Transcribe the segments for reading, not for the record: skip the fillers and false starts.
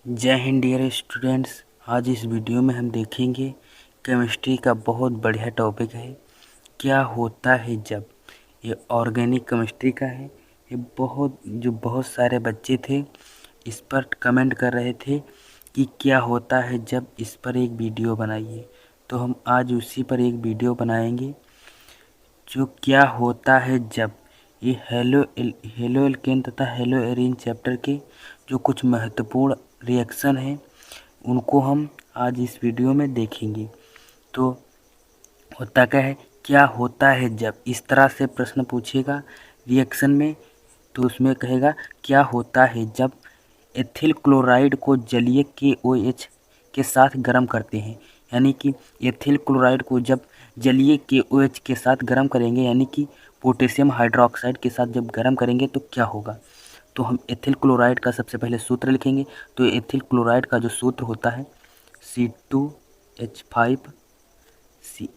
जय Hind dear students. आज इस वीडियो में हम देखेंगे केमिस्ट्री का बहुत बढ़िया टॉपिक है, क्या होता है जब। ये ऑर्गेनिक केमिस्ट्री का है। ये बहुत सारे बच्चे थे, इस पर कमेंट कर रहे थे कि क्या होता है जब, इस पर एक वीडियो बनाइए। तो हम आज उसी पर एक वीडियो बनाएंगे, जो क्या होता है जब। ये हेलो एल्केन तथा हेलो एरीन चैप्टर के जो कुछ महत्वपूर्ण रिएक्शन हैं, उनको हम आज इस वीडियो में देखेंगे। तो होता क्या है, क्या होता है जब, इस तरह से प्रश्न पूछेगा रिएक्शन में। तो उसमें कहेगा क्या होता है जब एथिल क्लोराइड को जलीय KOH के साथ गर्म करते हैं। यानी कि एथिल क्लोराइड को जब जलीय KOH के साथ गर्म करेंगे, यानी कि पोटेशियम हाइड्रोक्साइड के साथ जब गर्म करेंगे तो क्या होगा। तो हम एथिल क्लोराइड का सबसे पहले सूत्र लिखेंगे। तो एथिल क्लोराइड का जो सूत्र होता है C2H5,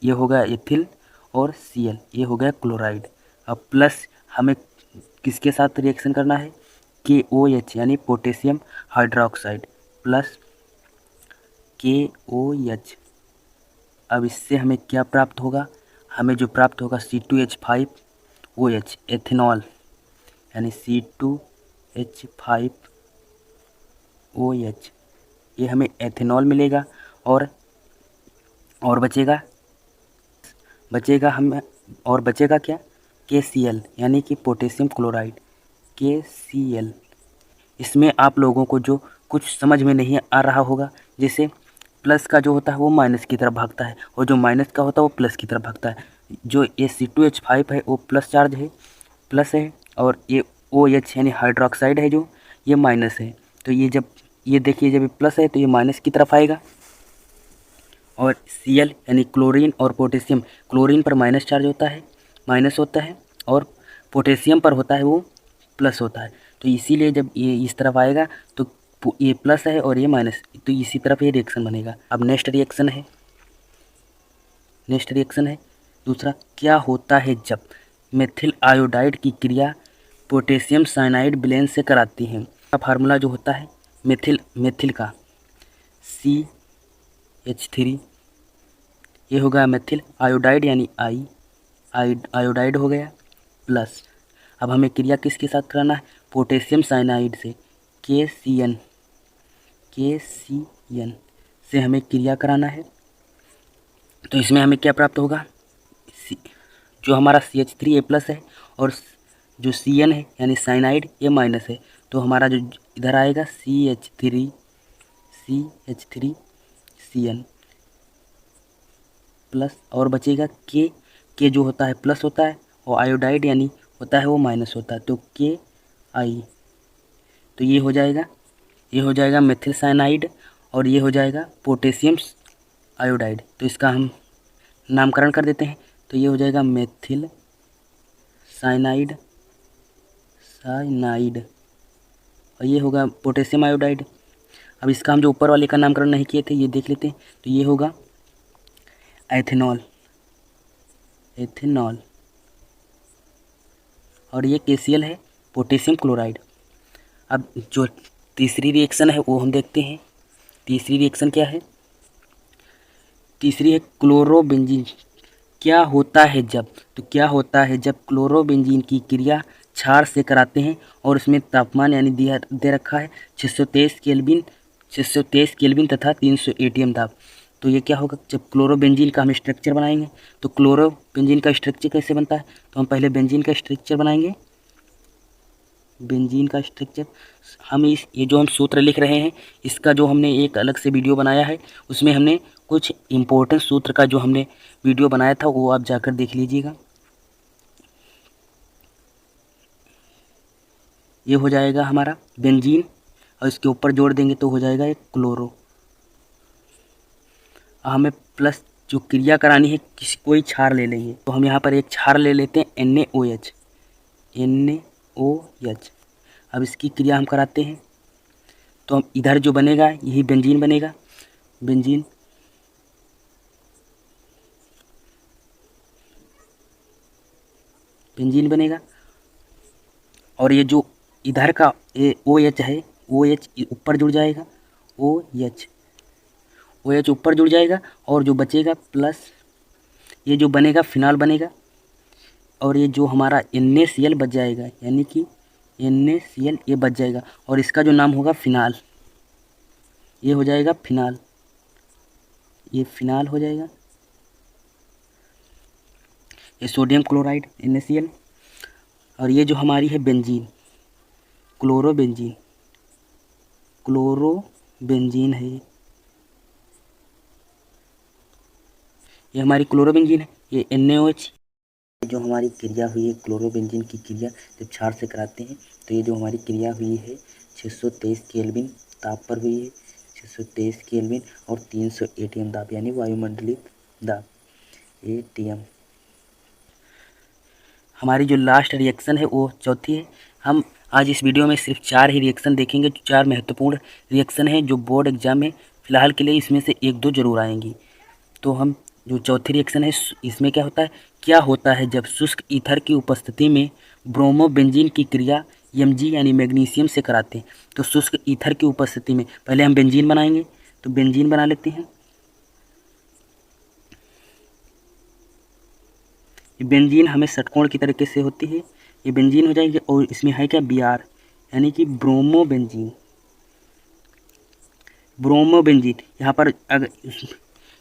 ये हो गया एथिल, और Cl ये हो गया क्लोराइड। अब प्लस हमें किसके साथ रिएक्शन करना है, KOH यानी पोटेशियम हाइड्रोक्साइड प्लस KOH। अब इससे हमें क्या प्राप्त होगा, हमें जो प्राप्त होगा C2H5OH एथेनॉल, यानी C2H5OH, ये हमें एथेनॉल मिलेगा। और बचेगा क्या, KCl यानी कि पोटेशियम क्लोराइड, KCl। इसमें आप लोगों को जो कुछ समझ में नहीं आ रहा होगा, जैसे प्लस का जो होता है वो माइनस की तरफ भागता है, और जो माइनस का होता है वो प्लस की तरफ भागता है। जो ये C2H5 है वो प्लस चार्ज है, प्लस है, और ये OH यानी हाइड्रोक्साइड है जो, ये माइनस है। तो ये देखिए, जब ये प्लस है तो ये माइनस की तरफ आएगा। और Cl यानी क्लोरीन और पोटेशियम, क्लोरीन पर माइनस चार्ज होता है, माइनस होता है, और पोटेशियम पर होता है वो प्लस होता है। तो इसीलिए जब ये इस तरफ आएगा तो ये प्लस है और ये माइनस, तो इसी तरफ ये रिएक्शन बनेगा। अब नेक्स्ट रिएक्शन है दूसरा, क्या होता है जब मेथिल आयोडाइड की क्रिया पोटेशियम साइनाइड विलयन से कराती है। फार्मूला जो होता है मेथिल का CH3, ये हो गया मेथिल आयोडाइड यानी आयोडाइड हो गया, प्लस अब हमें क्रिया किसके साथ कराना है, पोटेशियम साइनाइड से, KCN से हमें क्रिया कराना है। तो इसमें हमें क्या प्राप्त होगा, जो हमारा CH3 प्लस है, और जो CN है यानी साइनाइड ये माइनस है। तो हमारा जो इधर आएगा CH3 CN प्लस, और बचेगा के जो होता है प्लस होता है, और आयोडाइड यानी होता है वो माइनस होता है, तो KI। तो ये हो जाएगा मेथिल साइनाइड, और ये हो जाएगा पोटेशियम आयोडाइड। तो इसका हम नामकरण कर देते हैं। तो ये हो जाएगा मेथिल साइनाइड, और ये होगा पोटेशियम आयोडाइड। अब इसका हम जो ऊपर वाले का नामकरण नहीं किए थे, ये देख लेते हैं। तो ये होगा एथेनॉल, और ये KCl है, पोटेशियम क्लोराइड। अब जो तीसरी रिएक्शन है वो हम देखते हैं। तीसरी रिएक्शन क्या है, तीसरी है क्लोरोबेंजीन। क्या होता है जब, तो क्या होता है जब क्लोरोबेंजीन की क्रिया क्षार से कराते हैं, और उसमें तापमान यानी दे रखा है 623 केल्विन तथा 300 ATM दाब। तो ये क्या होगा, जब क्लोरोबेंजीन का हम स्ट्रक्चर बनाएंगे। तो क्लोरोबेंजीन का स्ट्रक्चर कैसे बनता है, तो हम पहले बेंजीन का स्ट्रक्चर बनाएंगे। बेंजीन का स्ट्रक्चर हम ये जो हम सूत्र लिख रहे हैं, इसका जो हमने एक अलग से वीडियो बनाया है, उसमें हमने कुछ इम्पोर्टेंट सूत्र का जो हमने वीडियो बनाया था वो आप जाकर देख लीजिएगा। ये हो जाएगा हमारा बेंजीन, और इसके ऊपर जोड़ देंगे तो हो जाएगा एक क्लोरो। हमें प्लस जो क्रिया करानी है, कोई क्षार ले लेंगे। तो हम यहाँ पर एक क्षार ले लेते हैं NaOH। अब इसकी क्रिया हम कराते हैं, तो हम इधर जो बनेगा यही बेंजीन बनेगा, बेंजीन बनेगा। और ये जो इधर का OH है, OH ऊपर जुड़ जाएगा, OH, OH ऊपर जुड़ जाएगा और जो बचेगा प्लस ये जो बनेगा फिनाल बनेगा, और ये जो हमारा NaCl बच जाएगा, यानी कि NaCl ये बच जाएगा और इसका जो नाम होगा फिनाल, ये हो जाएगा फिनाल, ये फिनाल हो जाएगा। ये सोडियम क्लोराइड NaCl, और ये जो हमारी है बेंजीन, क्लोरोबेंजीन, क्लोरोबेंजीन है ये हमारी क्लोरोबेंजीन है। ये NaOH, जो हमारी क्रिया हुई है क्लोरोबेंजीन की क्रिया जब क्षार से कराते हैं तो ये जो हमारी क्रिया हुई है 623 केल्विन ताप पर हुई है, 623 केल्विन और 300 ATM दाब, यानी वायुमंडलीय दाब, ATM। हमारी जो लास्ट रिएक्शन है वो चौथी है। हम आज इस वीडियो में सिर्फ 4 ही रिएक्शन देखेंगे, जो 4 महत्वपूर्ण रिएक्शन हैं जो बोर्ड एग्जाम में फ़िलहाल के लिए इसमें से 1-2 जरूर आएंगी। तो हम जो चौथी रिएक्शन है इसमें क्या होता है जब शुष्क ईथर की उपस्थिति में ब्रोमोबेंजीन की क्रिया Mg यानी मैग्नीशियम से कराते हैं। तो शुष्क ईथर की उपस्थिति में पहले हम बेंजीन बनाएंगे, तो बेंजीन बना लेते हैं। ये बेंजीन हमें षटकोण की तरीके से होती है, ये बेंजीन हो जाएगी और इसमें है क्या Br, यानी कि ब्रोमोबेंजीन। ब्रोमोबेंजीन यहाँ पर अगर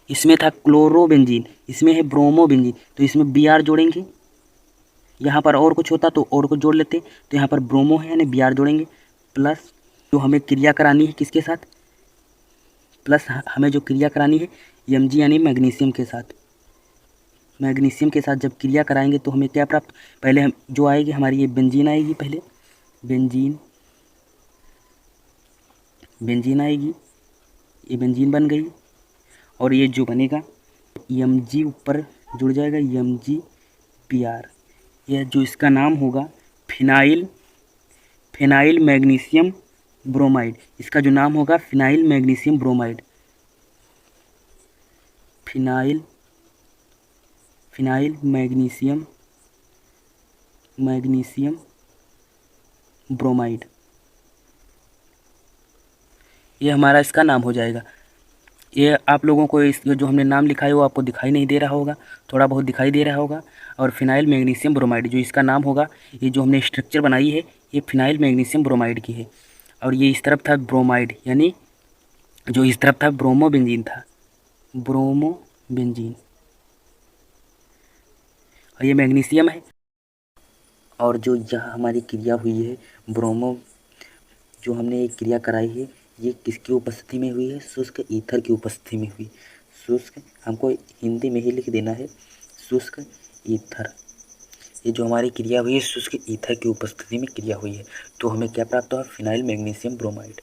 इसमें था क्लोरोबेंजीन, इसमें है ब्रोमोबेंजीन, तो इसमें Br जोड़ेंगे। यहाँ पर और कुछ होता तो और कुछ जोड़ लेते, तो यहाँ पर ब्रोमो है यानी Br जोड़ेंगे, प्लस जो हमें क्रिया करानी है किसके साथ, प्लस हमें जो क्रिया करानी है Mg यानी मैग्नीशियम के साथ। मैग्नीशियम के साथ जब क्रिया कराएंगे तो हमें क्या प्राप्त, पहले हम जो आएगी हमारी ये बेंजीन आएगी, पहले बेंजीन आएगी, ये बेंजीन बन गई, और ये जो बनेगा Mg ऊपर जुड़ जाएगा MgBr, यह जो इसका नाम होगा फिनाइल मैग्नीशियम ब्रोमाइड, इसका जो नाम होगा phenyl magnesium bromide, phenyl magnesium bromide, ये हमारा इसका नाम हो जाएगा। ये आप लोगों को इस जो हमने नाम लिखा है वो आपको दिखाई नहीं दे रहा होगा, थोड़ा बहुत दिखाई दे रहा होगा। और फिनाइल मैग्नीशियम ब्रोमाइड जो इसका नाम होगा, ये जो हमने स्ट्रक्चर बनाई है ये फिनाइल मैग्नीशियम ब्रोमाइड की है, और ये इस तरफ था ब्रोमाइड, यानी जो इस तरफ था ब्रोमोबेंजीन था, ब्रोमोबेंजीन, और ये मैग्नीशियम है। और जो यहाँ हमारी क्रिया हुई है जो हमने एक क्रिया कराई है ये किसकी उपस्थिति में हुई है, शुष्क ईथर की उपस्थिति में हुई। शुष्क हमको हिंदी में ही लिख देना है, शुष्क ईथर, ये जो हमारी क्रिया हुई है शुष्क ईथर की उपस्थिति में क्रिया हुई है, तो हमें क्या प्राप्त हुआ, phenyl magnesium bromide.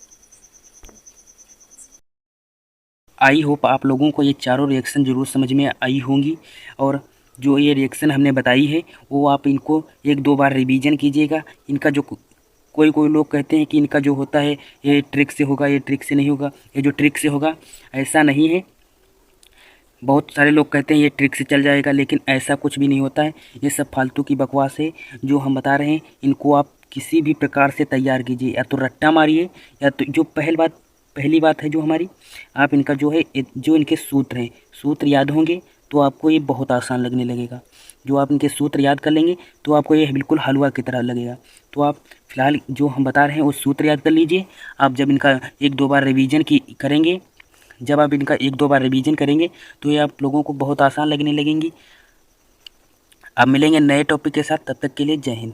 I hope आप लोगों को ये चारों रिएक्शन ज़रूर समझ में आई होंगी, और जो ये रिएक्शन हमने बताई है वो आप इनको 1-2 बार रिवीजन कीजिएगा। इनका जो कोई लोग कहते हैं कि इनका जो होता है ये ट्रिक से होगा, ये ट्रिक से नहीं होगा, ये जो ट्रिक से होगा ऐसा नहीं है। बहुत सारे लोग कहते हैं ये ट्रिक से चल जाएगा, लेकिन ऐसा कुछ भी नहीं होता है, ये सब फालतू की बकवास है जो हम बता रहे हैं। इनको आप किसी भी प्रकार से तैयार कीजिए, या तो रट्टा मारिए, या तो जो पहली बात है जो हमारी, आप इनका जो है जो इनके सूत्र याद होंगे तो आपको ये बहुत आसान लगने लगेगा। जो आप इनके सूत्र याद कर लेंगे तो आपको ये बिल्कुल हलवा की तरह लगेगा। तो आप फिलहाल जो हम बता रहे हैं वो सूत्र याद कर लीजिए। आप जब इनका 1-2 बार रिवीजन करेंगे, जब आप इनका 1-2 बार रिवीजन करेंगे तो ये आप लोगों को बहुत आसान लगने लगेंगी। अब मिलेंगे नए टॉपिक के साथ, तब तक के लिए जय हिंद।